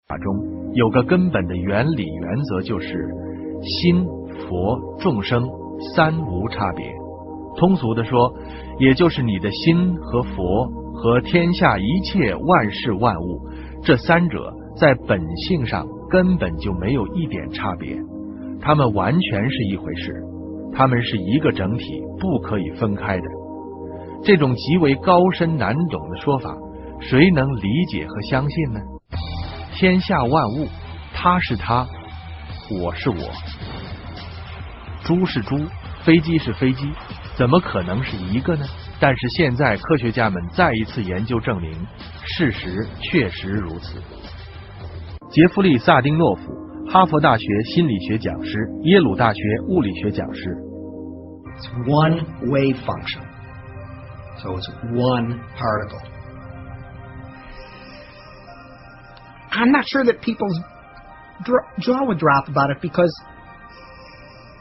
法中有个根本的原理原则，就是心、佛、众生三无差别。通俗的说，也就是你的心和佛和天下一切万事万物，这三者在本性上根本就没有一点差别，它们完全是一回事，它们是一个整体，不可以分开的。这种极为高深难懂的说法，谁能理解和相信呢？天下万物，他是他，我是我，猪是猪，飞机是飞机，怎么可能是一个呢？但是现在科学家们再一次研究证明，事实确实如此。杰弗利·萨丁诺夫，哈佛大学心理学讲师，耶鲁大学物理学讲师。It's one wave function, so it's one particle. I'm not sure that people's jaw would drop about it because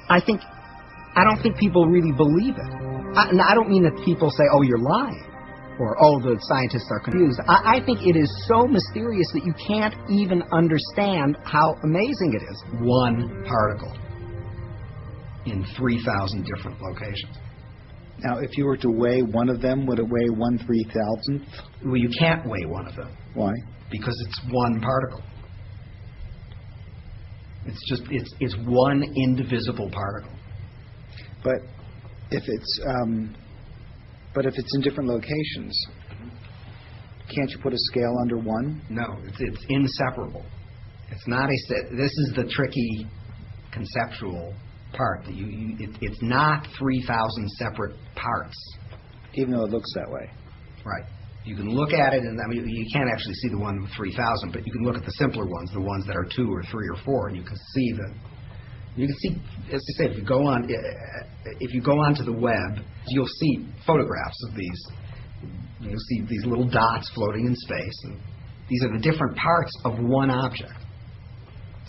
I don't think people really believe it. And I don't mean that people say, oh, you're lying, or, oh, the scientists are confused. I think it is so mysterious that you can't even understand how amazing it is. One particle in 3,000 different locations. Now, if you were to weigh one of them, would it weigh 1/3,000th? Well, you can't weigh one of them. Why? Because it's one particle. It's one indivisible particle. But if it's in different locations, can't you put a scale under one? No, it's inseparable. It's not this is the tricky conceptual part that it's not 3,000 separate parts. Even though it looks that way. Right. You can look at it, and I mean, you can't actually see the one with 3,000, but you can look at the simpler ones, the ones that are 2 or 3 or 4, and you can see, as I say, if you go onto the web, you'll see photographs of these. You'll see these little dots floating in space, and these are the different parts of one object.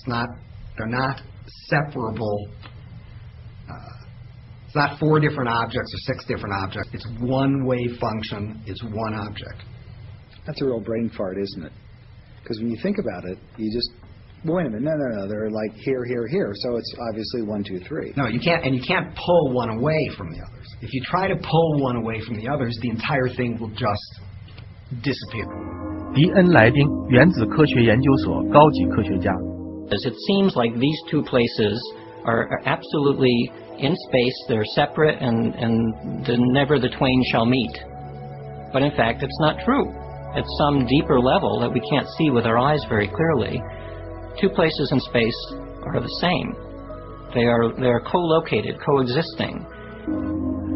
They're not separable. It's not 4 different objects or 6 different objects. It's one wave function. It's one object. That's a real brain fart, isn't it? Because when you think about it, you just, wait a minute, no. They're like here, so it's obviously 1, 2, 3. No, you can't pull one away from the others. If you try to pull one away from the others, the entire thing will just disappear. 迪恩·莱丁，原子科学研究所高级科学家。It seems like these two places are absolutely in space, they're separate, and never the twain shall meet. But in fact, it's not true. At some deeper level that we can't see with our eyes very clearly, two places in space are the same. They are co-located, coexisting.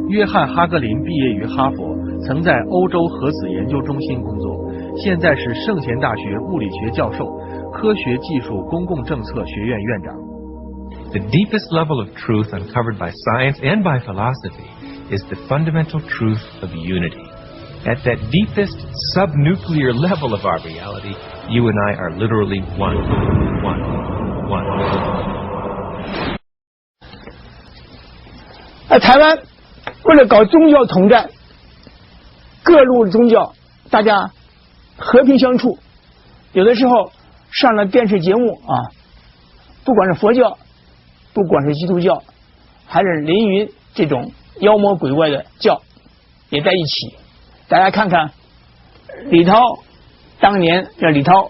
约翰·哈格林毕业于哈佛，曾在欧洲核子研究中心工作，现在是圣贤大学物理学教授、科学技术公共政策学院院长。The deepest level of truth uncovered by science and by philosophy is the fundamental truth of unity. At that deepest subnuclear level of our reality, you and I are literally one. 台湾为了搞宗教统战，各路宗教大家和平相处，有的时候上了电视节目啊，不管是佛教，不管是基督教，还是凌云这种妖魔鬼怪的教，也在一起。大家看看李涛，当年叫李涛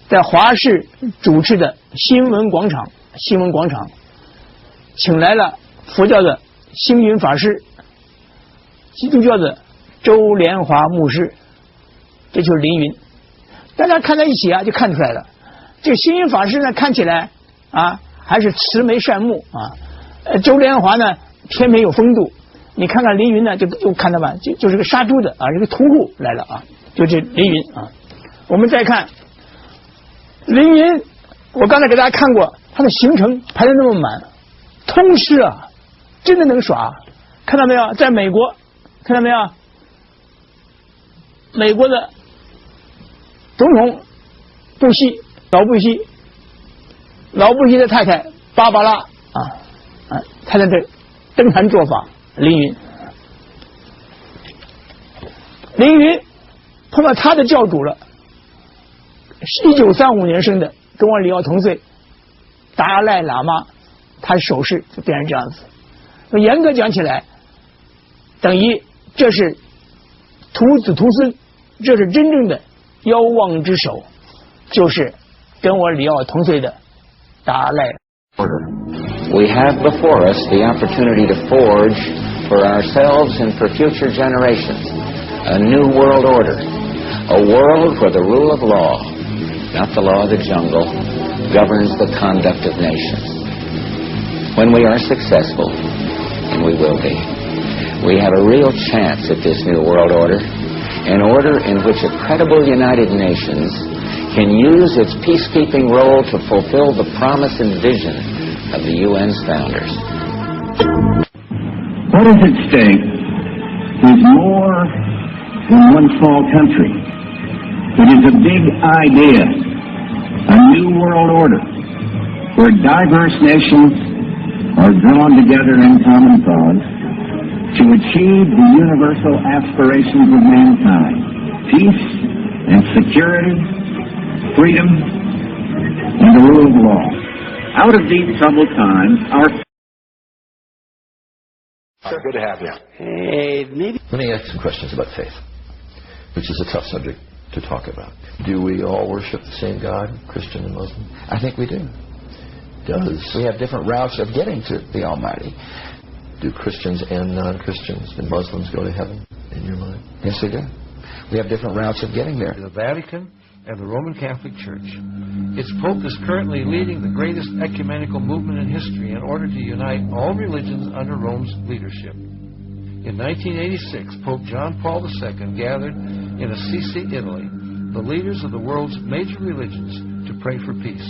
在华视主持的新闻广场，请来了佛教的星云法师，基督教的周莲华牧师，这就是凌云。大家看在一起啊，就看出来了。这个星云法师呢，看起来啊还是慈眉善目啊，周莲华呢偏有风度。你看看凌云呢，就看到吧，就是个杀猪的啊，这个屠户来了啊，就这凌云啊。我们再看凌云，我刚才给大家看过，他的行程排得那么满，通吃啊，真的能耍。看到没有？在美国，看到没有？美国的总统老布希的太太芭芭拉他在这登坛做法。凌云碰到他的教主了， 1935年生的，跟我里奥同岁，达赖喇嘛，他手势就变成这样子。那严格讲起来，等于这是徒子徒孙，这是真正的妖王之首，就是跟我里奥同岁的达赖。We have before us the opportunity to forge for ourselves and for future generations a new world order, a world where the rule of law, not the law of the jungle, governs the conduct of nations. When we are successful, and we will be, we have a real chance at this new world order, an order in which a credible United Nations can use its peacekeeping role to fulfill the promise and vision of the UN's founders. What is at stake is more than one small country. It is a big idea, a new world order, where diverse nations are drawn together in common cause to achieve the universal aspirations of mankind: peace and security, freedom, and the rule of law. Out of these troubled times, Good to have you. Let me ask some questions about faith, which is a tough subject to talk about. Do we all worship the same God, Christian and Muslim? I think we do. We have different routes of getting to the Almighty. Do Christians and non-Christians and Muslims go to heaven, in your mind? Yes, we do. We have different routes of getting there. The Vatican and the Roman Catholic Church. Its Pope is currently leading the greatest ecumenical movement in history in order to unite all religions under Rome's leadership. In 1986, Pope John Paul II gathered in Assisi, Italy, the leaders of the world's major religions to pray for peace.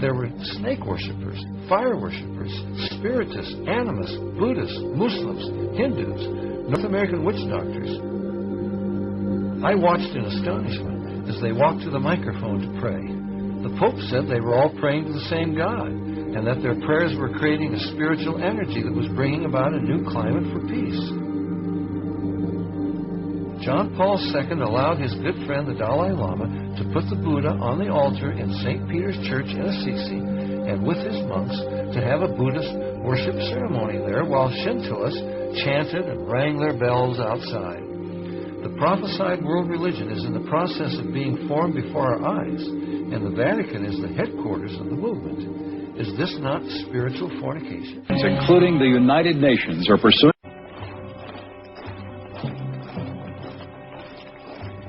There were snake worshippers, fire worshippers, spiritists, animists, Buddhists, Muslims, Hindus, North American witch doctors. I watched in astonishment as they walked to the microphone to pray. The Pope said they were all praying to the same God, and that their prayers were creating a spiritual energy that was bringing about a new climate for peace. John Paul II allowed his good friend the Dalai Lama to put the Buddha on the altar in St. Peter's Church in Assisi, and with his monks to have a Buddhist worship ceremony there while Shintoists chanted and rang their bells outside. The prophesied world religion is in the process of being formed before our eyes, and the Vatican is the headquarters of the movement. Is this not spiritual fornication? Including the United Nations are pursuing.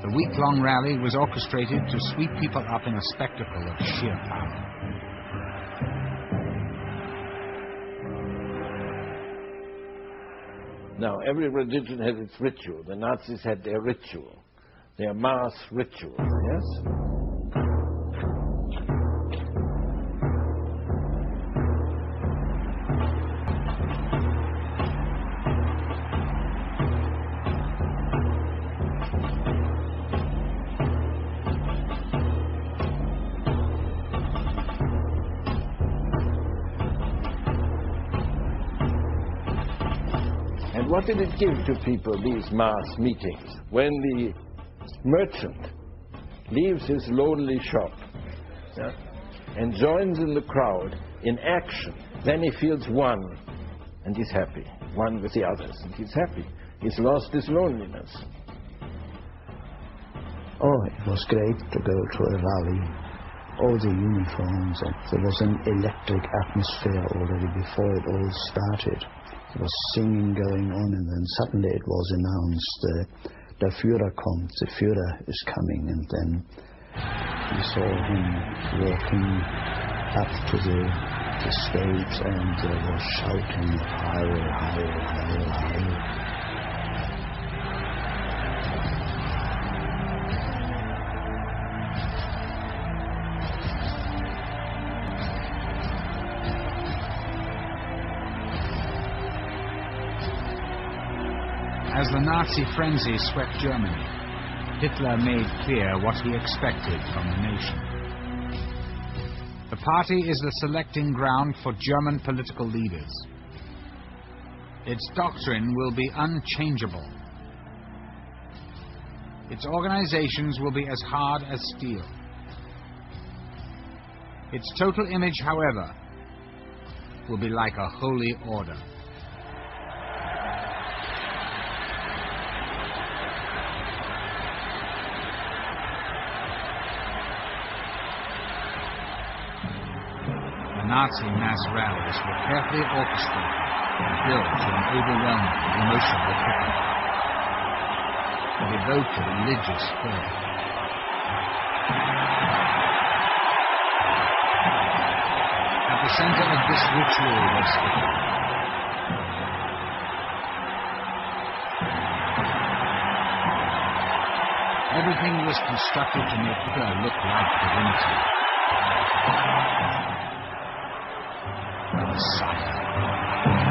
The week-long rally was orchestrated to sweep people up in a spectacle of sheer power. Now, every religion has its ritual. The Nazis had their ritual, their mass ritual, yes? What did it give to people, these mass meetings? When the merchant leaves his lonely shop and joins in the crowd in action, then he feels one, and he's happy, one with the others, and he's happy. He's lost his loneliness. Oh, it was great to go to a rally. All the uniforms, and there was an electric atmosphere already before it all started. There was singing going on, and then suddenly it was announced, der Führer kommt, the Führer is coming, and then we saw him walking up to the stage, and there was shouting, Heil, Heil, Heil, Heil. As the Nazi frenzy swept Germany, Hitler made clear what he expected from the nation. The party is the selecting ground for German political leaders. Its doctrine will be unchangeable. Its organizations will be as hard as steel. Its total image, however, will be like a holy order. The Nazi mass rallies were carefully orchestrated and built to an overwhelming emotional picture that evoked a religious fervor. At the center of this ritual was Hitler. Everything was constructed to make Hitler look like divinity. The Messiah.